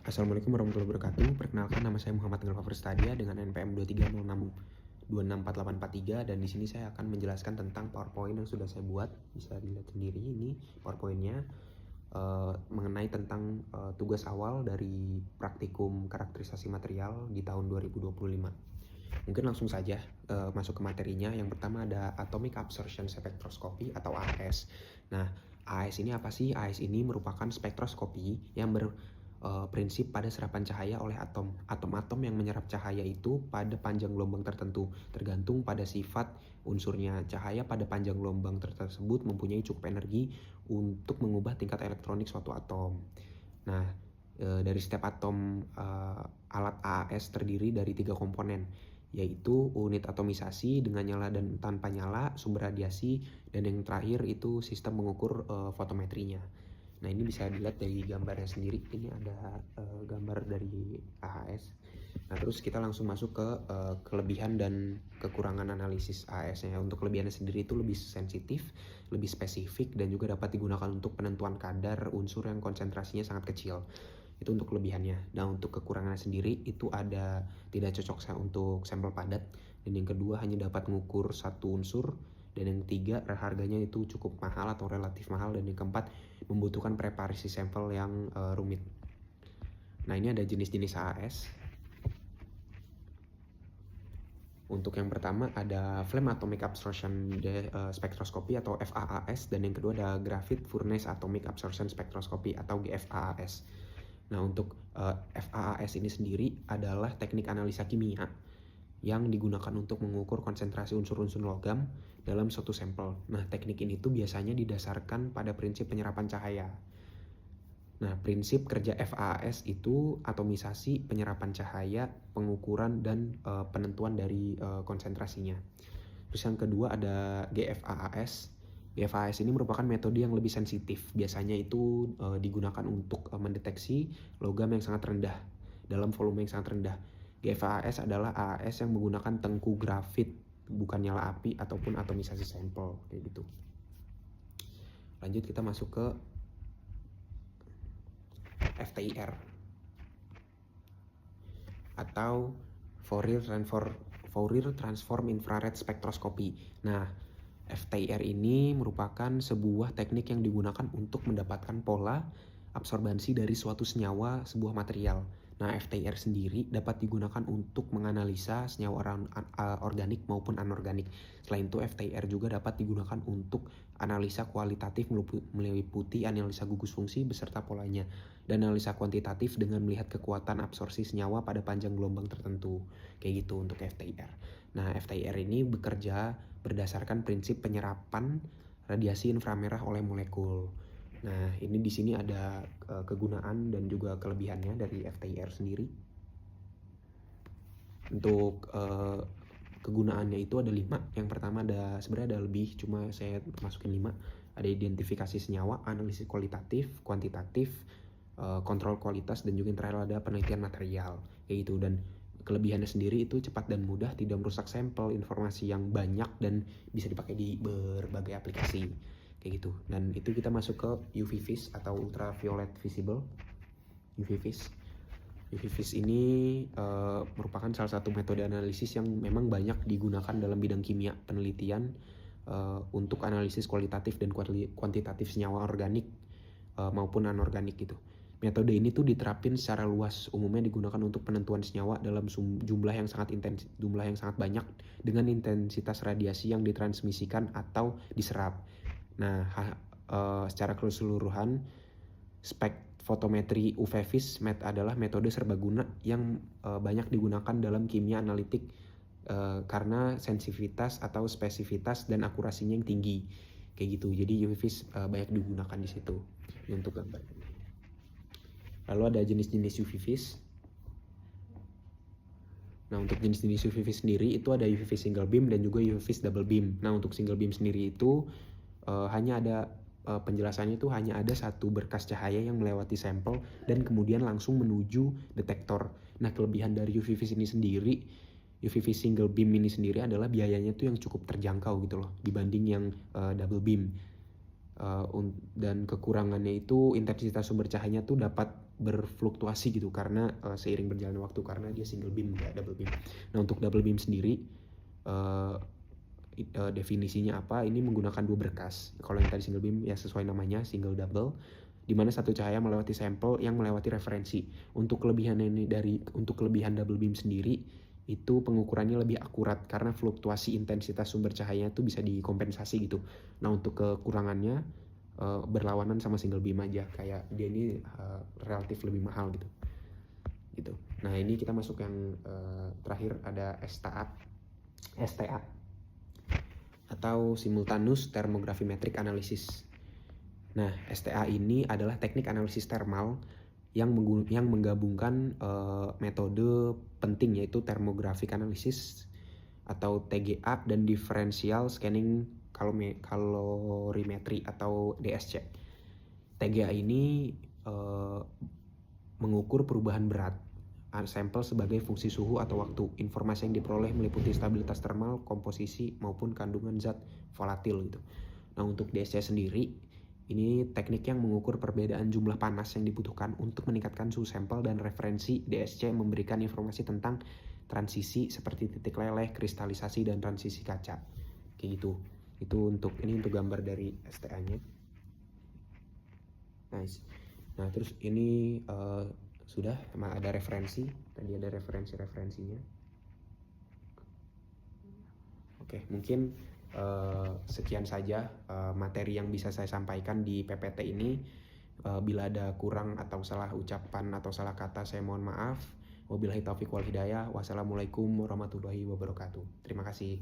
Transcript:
Assalamualaikum warahmatullahi wabarakatuh. Perkenalkan, nama saya Muhammad Nurul Stadia dengan NPM 2306264843, dan di sini saya akan menjelaskan tentang PowerPoint yang sudah saya buat. Bisa dilihat sendiri ini PowerPoint-nya mengenai tentang tugas awal dari praktikum karakterisasi material di tahun 2025. Mungkin langsung saja masuk ke materinya. Yang pertama ada Atomic Absorption Spectroscopy atau AS. Nah, AS ini apa sih? AS ini merupakan spektroskopi yang prinsip pada serapan cahaya oleh atom. Atom-atom yang menyerap cahaya itu pada panjang gelombang tertentu, tergantung pada sifat unsurnya. Cahaya pada panjang gelombang tersebut mempunyai cukup energi untuk mengubah tingkat elektronik suatu atom. Nah, dari setiap atom alat AAS terdiri dari 3 komponen, yaitu unit atomisasi dengan nyala dan tanpa nyala, sumber radiasi, dan yang terakhir itu sistem mengukur fotometrinya. Nah, ini bisa dilihat dari gambarnya sendiri. Ini ada gambar dari AHS. Nah, terus kita langsung masuk ke kelebihan dan kekurangan analisis AHS-nya. Untuk kelebihannya sendiri itu lebih sensitif, lebih spesifik, dan juga dapat digunakan untuk penentuan kadar unsur yang konsentrasinya sangat kecil. Itu untuk kelebihannya. Nah, untuk kekurangannya sendiri itu ada tidak cocok untuk sampel padat, dan yang kedua hanya dapat mengukur satu unsur, dan yang ketiga harganya itu cukup mahal atau relatif mahal, dan yang keempat membutuhkan preparasi sampel yang rumit. Nah, ini ada jenis-jenis AAS. Untuk yang pertama ada Flame Atomic Absorption Spectroscopy atau FAAS, dan yang kedua ada Graphite Furnace Atomic Absorption Spectroscopy atau GFAAS. Nah, untuk FAAS ini sendiri adalah teknik analisa kimia yang digunakan untuk mengukur konsentrasi unsur-unsur logam dalam suatu sampel. Nah, teknik ini tuh biasanya didasarkan pada prinsip penyerapan cahaya. Nah, prinsip kerja FAAS itu atomisasi, penyerapan cahaya, pengukuran, dan penentuan dari konsentrasinya. Terus yang kedua ada GFAAS. GFAAS ini merupakan metode yang lebih sensitif. Biasanya itu digunakan untuk mendeteksi logam yang sangat rendah dalam volume yang sangat rendah. GFAAS adalah AAS yang menggunakan tengku grafit, bukan nyala api ataupun atomisasi sampel, kayak gitu. Lanjut kita masuk ke FTIR atau Fourier Transform Infrared Spectroscopy. Nah, FTIR ini merupakan sebuah teknik yang digunakan untuk mendapatkan pola absorbansi dari suatu senyawa sebuah material. Nah, FTIR sendiri dapat digunakan untuk menganalisa senyawa organik maupun anorganik. Selain itu, FTIR juga dapat digunakan untuk analisa kualitatif meliputi analisa gugus fungsi beserta polanya, dan analisa kuantitatif dengan melihat kekuatan absorpsi senyawa pada panjang gelombang tertentu. Kayak gitu untuk FTIR. Nah, FTIR ini bekerja berdasarkan prinsip penyerapan radiasi inframerah oleh molekul. Nah, ini di sini ada kegunaan dan juga kelebihannya dari FTIR sendiri. Untuk kegunaannya itu ada 5. Yang pertama sebenarnya ada lebih, cuma saya masukin 5. Ada identifikasi senyawa, analisis kualitatif, kuantitatif, kontrol kualitas, dan juga yang terakhir ada penelitian material, kayak gitu. Dan kelebihannya sendiri itu cepat dan mudah, tidak merusak sampel, informasi yang banyak, dan bisa dipakai di berbagai aplikasi, kayak gitu. Dan itu kita masuk ke UV vis atau ultraviolet visible. UV vis ini merupakan salah satu metode analisis yang memang banyak digunakan dalam bidang kimia penelitian untuk analisis kualitatif dan kuantitatif senyawa organik maupun anorganik gitu. Metode ini tuh diterapin secara luas, umumnya digunakan untuk penentuan senyawa dalam jumlah yang sangat banyak dengan intensitas radiasi yang ditransmisikan atau diserap. Nah, secara keseluruhan spektrofotometri UV vis adalah metode serbaguna yang banyak digunakan dalam kimia analitik karena sensitivitas atau spesifitas dan akurasinya yang tinggi, kayak gitu. Jadi UV vis banyak digunakan di situ untuk gambar. Lalu ada jenis-jenis UV vis. Nah, untuk jenis-jenis UV vis sendiri itu ada UV vis single beam dan juga UV vis double beam. Nah, untuk single beam sendiri itu hanya ada penjelasannya itu hanya ada satu berkas cahaya yang melewati sampel dan kemudian langsung menuju detektor. Nah, kelebihan dari UV vis ini sendiri, UV vis single beam ini sendiri adalah biayanya tuh yang cukup terjangkau gitu loh dibanding yang double beam. Dan kekurangannya itu intensitas sumber cahayanya tuh dapat berfluktuasi gitu karena seiring berjalannya waktu, karena dia single beam nggak double beam. Nah untuk double beam sendiri definisinya apa? Ini menggunakan dua berkas. Kalau yang tadi single beam ya sesuai namanya single double, di mana satu cahaya melewati sampel yang melewati referensi. Untuk kelebihan double beam sendiri itu pengukurannya lebih akurat karena fluktuasi intensitas sumber cahaya itu bisa dikompensasi gitu. Nah untuk kekurangannya berlawanan sama single beam aja, kayak dia ini relatif lebih mahal gitu. Nah ini kita masuk yang terakhir, ada STA atau Simultaneous Thermographimetric Analysis. Nah, STA ini adalah teknik analisis thermal yang menggabungkan metode penting, yaitu thermographic analysis atau TGA dan differential scanning calorimetry atau DSC. TGA ini mengukur perubahan berat sampel sebagai fungsi suhu atau waktu. Informasi yang diperoleh meliputi stabilitas termal, komposisi, maupun kandungan zat volatil gitu. Nah untuk DSC sendiri, ini teknik yang mengukur perbedaan jumlah panas yang dibutuhkan untuk meningkatkan suhu sampel, dan referensi DSC memberikan informasi tentang transisi seperti titik leleh, kristalisasi, dan transisi kaca. Kayak gitu. Itu untuk gambar dari STA-nya. Nice. Nah terus ini sudah ada referensi, tadi ada referensinya. Oke, mungkin sekian saja materi yang bisa saya sampaikan di PPT ini. Bila ada kurang atau salah ucapan atau salah kata, saya mohon maaf. Wabillahi taufiq wal hidayah. Wassalamualaikum warahmatullahi wabarakatuh. Terima kasih.